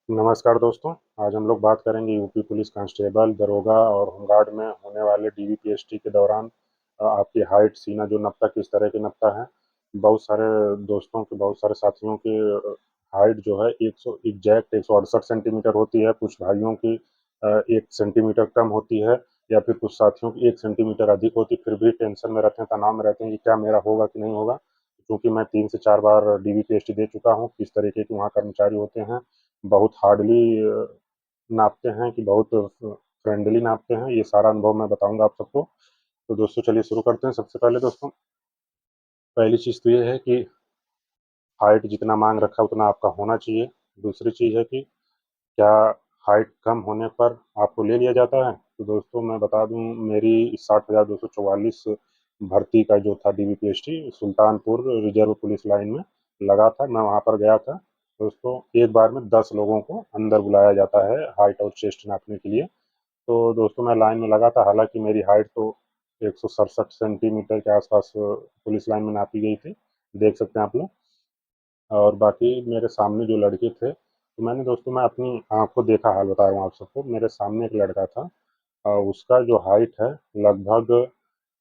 नमस्कार दोस्तों। आज हम लोग बात करेंगे यूपी पुलिस कांस्टेबल, दरोगा और होमगार्ड में होने वाले डीवीपीएसटी के दौरान आपकी हाइट, सीना जो नपता किस तरह के नपता है। बहुत सारे दोस्तों के, बहुत सारे साथियों की हाइट जो है 100 एग्जैक्ट 168 सेंटीमीटर होती है। कुछ भाइयों की 1 सेंटीमीटर कम होती है, या फिर कुछ साथियों की 1 सेंटीमीटर अधिक होती है। फिर भी टेंशन में रहते हैं, तनाव में रहते हैं कि क्या मेरा होगा कि नहीं होगा। क्योंकि मैं 3 से 4 बार डीवीपीएसटी दे चुका हूँ, किस तरीके के वहाँ कर्मचारी होते हैं। बहुत हार्डली नापते हैं कि बहुत फ्रेंडली नापते हैं, ये सारा अनुभव मैं बताऊंगा आप सबको। तो दोस्तों चलिए शुरू करते हैं। सबसे पहले दोस्तों, पहली चीज़ तो ये है कि हाइट जितना मांग रखा है उतना आपका होना चाहिए। दूसरी चीज़ है कि क्या हाइट कम होने पर आपको ले लिया जाता है। तो दोस्तों मैं बता दूं, मेरी 60,244 भर्ती का जो था DVPST Sultanpur reserve police line में लगा था। मैं वहां पर गया था। दोस्तों एक बार में 10 लोगों को अंदर बुलाया जाता है हाइट और चेस्ट नापने के लिए। तो दोस्तों मैं लाइन में लगा था, हालांकि मेरी हाइट तो 167 सेंटीमीटर के आसपास पुलिस लाइन में नापी गई थी, देख सकते हैं आप लोग। और बाकी मेरे सामने जो लड़के थे, तो मैंने दोस्तों मैं अपनी आंखों देखा, हाल बता रहा हूँ आप सबको। मेरे सामने एक लड़का था, उसका जो हाइट है लगभग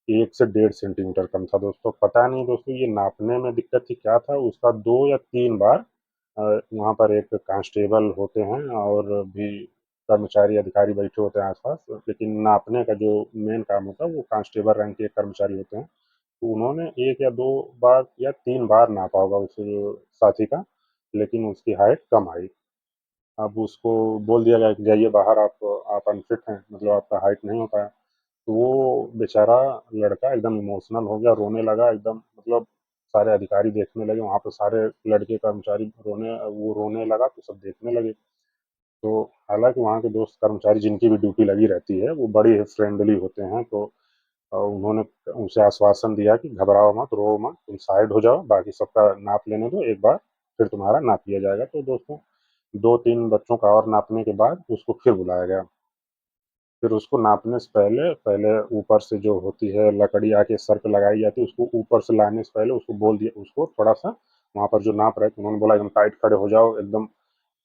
1 से 1.5 सेंटीमीटर कम था। दोस्तों पता नहीं दोस्तों ये नापने में दिक्कत थी क्या था, उसका 2 या 3 बार वहाँ पर एक कांस्टेबल होते हैं और भी कर्मचारी अधिकारी बैठे होते हैं आसपास, लेकिन नापने का जो मेन काम होता है वो कांस्टेबल रैंक के कर्मचारी होते हैं। तो उन्होंने 1 या 2 बार या 3 बार नापा होगा उस साथी का, लेकिन उसकी हाइट कम आई। अब उसको बोल दिया गया कि जाइए बाहर, आप अनफिट हैं, मतलब आपका हाइट नहीं होता है। तो वो बेचारा लड़का एकदम इमोशनल हो गया, रोने लगा एकदम, मतलब सारे अधिकारी देखने लगे, वहाँ पे सारे लड़के कर्मचारी रोने लगा तो सब देखने लगे। तो हालांकि वहाँ के दोस्त कर्मचारी जिनकी भी ड्यूटी लगी रहती है वो बड़ी ही फ्रेंडली होते हैं। तो उन्होंने उसे आश्वासन दिया कि घबराओ मत, रो मत, तुम साइड हो जाओ, बाकी सबका नाप लेने दो एक बार, फिर तुम्हारा नाप लिया जाएगा। तो दोस्तों 2-3 बच्चों का और नापने के बाद उसको फिर बुलाया गया। फिर उसको नापने से पहले पहले ऊपर से जो होती है लकड़ी आके सर पे लगाई जाती है, उसको ऊपर से लाने से पहले उसको बोल दिया, उसको थोड़ा सा वहाँ पर जो नाप रहे थे उन्होंने बोला एकदम टाइट खड़े हो जाओ, एकदम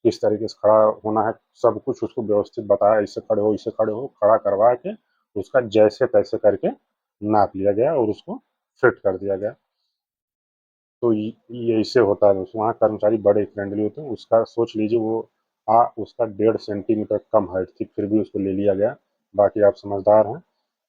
किस तरीके से खड़ा होना है सब कुछ उसको व्यवस्थित बताया, इससे खड़े हो, इससे खड़े हो, खड़ा करवा के उसका जैसे तैसे करके नाप लिया गया और उसको फिट कर दिया गया। तो ये इससे होता है दोस्तों, वहाँ कर्मचारी बड़े फ्रेंडली होते हैं। उसका सोच लीजिए, वो उसका 1.5 सेंटीमीटर कम हाइट थी, फिर भी उसको ले लिया गया। बाकी आप समझदार हैं।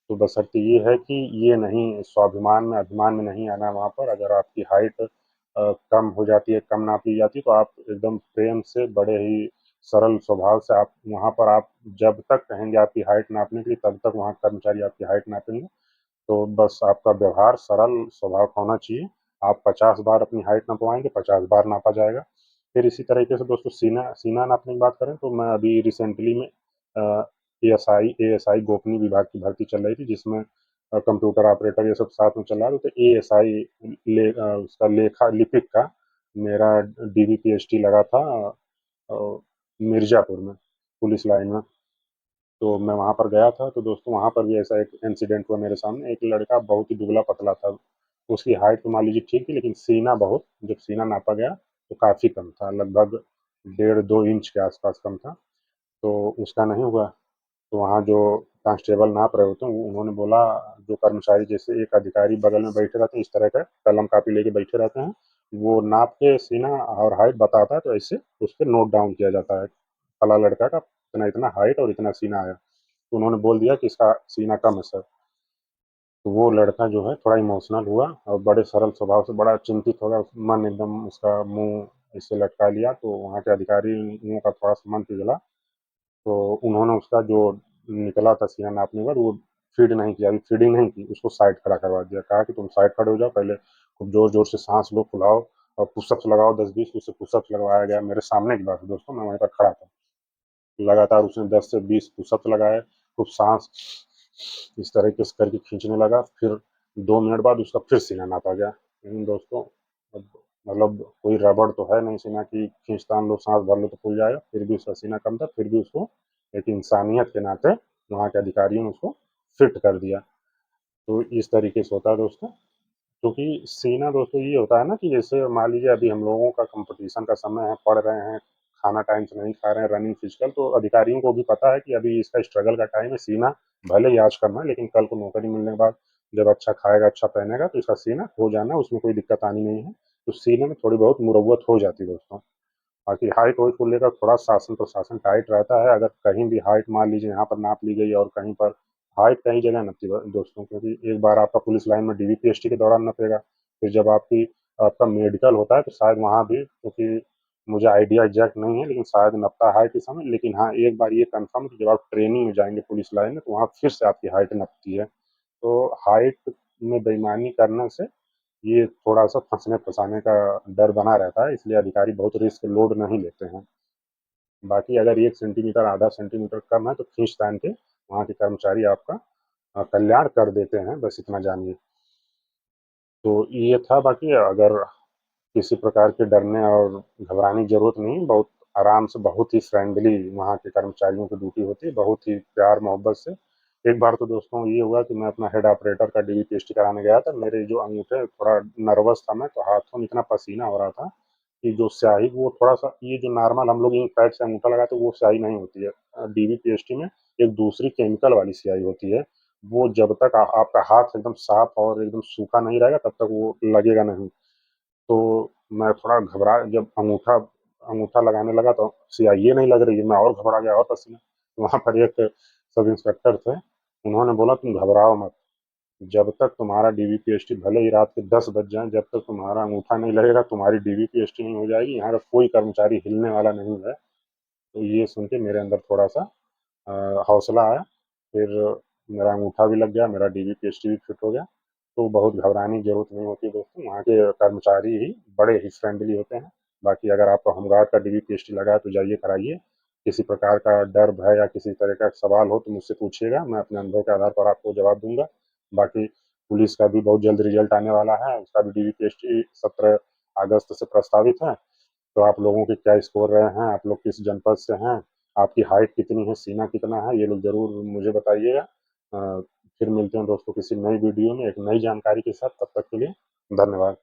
तो बशर्ते ये है कि ये नहीं, स्वाभिमान में अभिमान में नहीं आना वहाँ पर। अगर आपकी हाइट कम हो जाती है, कम नाप ली जाती है, तो आप एकदम प्रेम से, बड़े ही सरल स्वभाव से आप वहाँ पर, आप जब तक कहेंगे आपकी हाइट नापने के लिए तब तक वहाँ कर्मचारी आपकी हाइट नापेंगे। तो बस आपका व्यवहार सरल स्वभाव का होना चाहिए। आप 50 बार अपनी हाइट नपवाएंगे, 50 बार नापा जाएगा। फिर इसी तरीके से दोस्तों सीना सीना नापने की बात करें तो मैं अभी रिसेंटली में एएसआई गोपनीय विभाग की भर्ती चल रही थी, जिसमें कंप्यूटर ऑपरेटर ये सब साथ में चल रहा था। तो एएसआई उसका लेखा लिपिक का मेरा डीवीपीएसटी लगा था मिर्जापुर में, पुलिस लाइन में। तो मैं वहाँ पर गया था। तो दोस्तों वहाँ पर भी ऐसा एक इंसिडेंट हुआ मेरे सामने। एक लड़का बहुत ही दुबला पतला था, उसकी हाइट तो मान लीजिए ठीक थी, लेकिन सीना बहुत, जब सीना नापा गया तो काफ़ी कम था, लगभग 1.5-2 इंच के आसपास कम था। तो उसका नहीं हुआ। तो वहाँ जो कांस्टेबल नाप रहे होते हैं उन्होंने बोला, जो कर्मचारी, जैसे एक अधिकारी बगल में बैठे रहते हैं, इस तरह का कलम कापी लेके बैठे रहते हैं, वो नाप के सीना और हाइट बताता है, तो ऐसे उस पर नोट डाउन किया जाता है, फला लड़का का इतना इतना हाइट और इतना सीना आया। तो उन्होंने बोल दिया कि इसका सीना कम है सर। तो वो लड़का जो है थोड़ा इमोशनल हुआ और बड़े सरल स्वभाव से बड़ा चिंतित हो गया, मन एकदम उसका मुंह इससे लटका लिया। तो वहाँ के अधिकारियों का थोड़ा सा मन पिघला। तो उन्होंने उसका जो निकला था सीना नापने के बाद, वो फीड नहीं किया, अभी फीडिंग नहीं की, उसको साइड खड़ा करवा दिया। कहा कि तुम साइड खड़े हो जाओ, पहले खूब जोर जोर से सांस लो, फुलाओ और पुशअप्स लगाओ, 10-20 उससे पुशअप्स लगवाया गया। मेरे सामने की बात है दोस्तों, मैं वहीं पर खड़ा था। लगातार उसने 10 से 20 पुशअप्स लगाए, खूब सांस इस तरीके से करके खींचने लगा। फिर 2 मिनट बाद उसका फिर सीना नापा गया। लेकिन दोस्तों अब, मतलब कोई रबड़ तो है नहीं सीना की खींचतान लो, सांस भर लो तो खुल जाएगा। फिर भी उसका सीना कम था, फिर भी उसको एक इंसानियत के नाते वहाँ के अधिकारियों ने उसको फिट कर दिया। तो इस तरीके से होता है दोस्तों। क्योंकि सीना दोस्तों ये होता है ना कि जैसे मान लीजिए अभी हम लोगों का कंपटीशन का समय है, पढ़ रहे हैं, खाना टाइम से नहीं खा रहे हैं, रनिंग फिजिकल, तो अधिकारियों को भी पता है कि अभी इसका स्ट्रगल का टाइम है, सीना भले ही आज करना है लेकिन कल को नौकरी मिलने के बाद जब अच्छा खाएगा, अच्छा पहनेगा तो इसका सीना हो जाना, उसमें कोई दिक्कत आनी नहीं है। तो सीने में थोड़ी बहुत मुरव्वत हो जाती है दोस्तों। बाकी हाइट वाइट को लेकर थोड़ा शासन प्रशासन टाइट रहता है। अगर कहीं भी हाइट मान लीजिए यहाँ पर नाप ली गई और कहीं पर हाइट कहीं जगह नपती दोस्तों, क्योंकि एक बार आपका पुलिस लाइन में डीवीपीएसटी के दौरान नपेगा, फिर जब आपका मेडिकल होता है तो शायद वहाँ भी, क्योंकि मुझे आइडिया एग्जैक्ट नहीं है लेकिन शायद नपता है हाइट इस समय। लेकिन हाँ, एक बार ये कंफर्म कि जब आप ट्रेनिंग में जाएंगे पुलिस लाइन में तो वहाँ फिर से आपकी हाइट नपती है। तो हाइट में बेईमानी करने से ये थोड़ा-सा फँसने-फँसाने का डर बना रहता है, इसलिए अधिकारी बहुत रिस्क लोड नहीं लेते हैं। बाकी अगर 1 सेंटीमीटर, आधा सेंटीमीटर कम है तो खींच-तान के वहाँ के कर्मचारी आपका कल्याण कर देते हैं, बस इतना जानिए। तो ये था, बाकी अगर किसी प्रकार के डरने और घबराने की ज़रूरत नहीं, बहुत आराम से, बहुत ही फ्रेंडली वहाँ के कर्मचारियों की ड्यूटी होती है, बहुत ही प्यार-मोहब्बत से। एक बार तो दोस्तों ये हुआ कि मैं अपना हेड ऑपरेटर का डीवीपीएसटी कराने गया था, मेरे जो अंगूठे, थोड़ा नर्वस था मैं, तो हाथों में इतना पसीना हो रहा था कि जो स्याही वो थोड़ा-सा, ये जो नॉर्मल हम लोग इंक पैड से अंगूठा लगाते हैं वो स्याही नहीं होती है। डीवीपीएसटी में एक दूसरी केमिकल वाली स्याही होती है, वो जब तक आपका हाथ एकदम साफ और एकदम सूखा नहीं रहेगा तब तक वो लगेगा नहीं। तो मैं थोड़ा घबरा, जब अंगूठा अंगूठा लगाने लगा तो स्याही नहीं लग रही है, मैं और घबरा गया और पसीना। वहाँ पर एक सब इंस्पेक्टर थे, उन्होंने बोला तुम घबराओ मत, जब तक तुम्हारा डीवीपीएसटी, भले ही रात के 10 बज जाएँ, जब तक तुम्हारा अंगूठा नहीं लगेगा तुम्हारी डीवीपीएसटी नहीं हो जाएगी, यहाँ का कोई कर्मचारी हिलने वाला नहीं है। तो ये सुन के मेरे अंदर थोड़ा-सा हौसला आया, फिर मेरा अंगूठा भी लग गया, मेरा डीवीपीएसटी भी फिट हो गया। तो बहुत घबराने की ज़रूरत नहीं होती दोस्तों, वहाँ के कर्मचारी ही बड़े ही फ्रेंडली होते हैं। बाकी अगर आपका होमगार्ड का डीवीपीएसटी लगा है तो जाइए कराइए। किसी प्रकार का डर, भय या किसी तरह का सवाल हो तो मुझसे पूछिएगा, मैं अपने अनुभव के आधार पर आपको जवाब दूँगा। बाकी पुलिस का भी बहुत जल्द रिज़ल्ट आने वाला है, उसका भी डीवीपीएसटी 17 अगस्त से प्रस्तावित है। तो आप लोगों के क्या स्कोर रहे हैं, आप लोग किस जनपद से हैं, आपकी हाइट कितनी है, सीना कितना है, ये लोग ज़रूर मुझे बताइएगा। फिर मिलते हैं दोस्तों किसी नई वीडियो में एक नई जानकारी के साथ, तब तक के लिए धन्यवाद।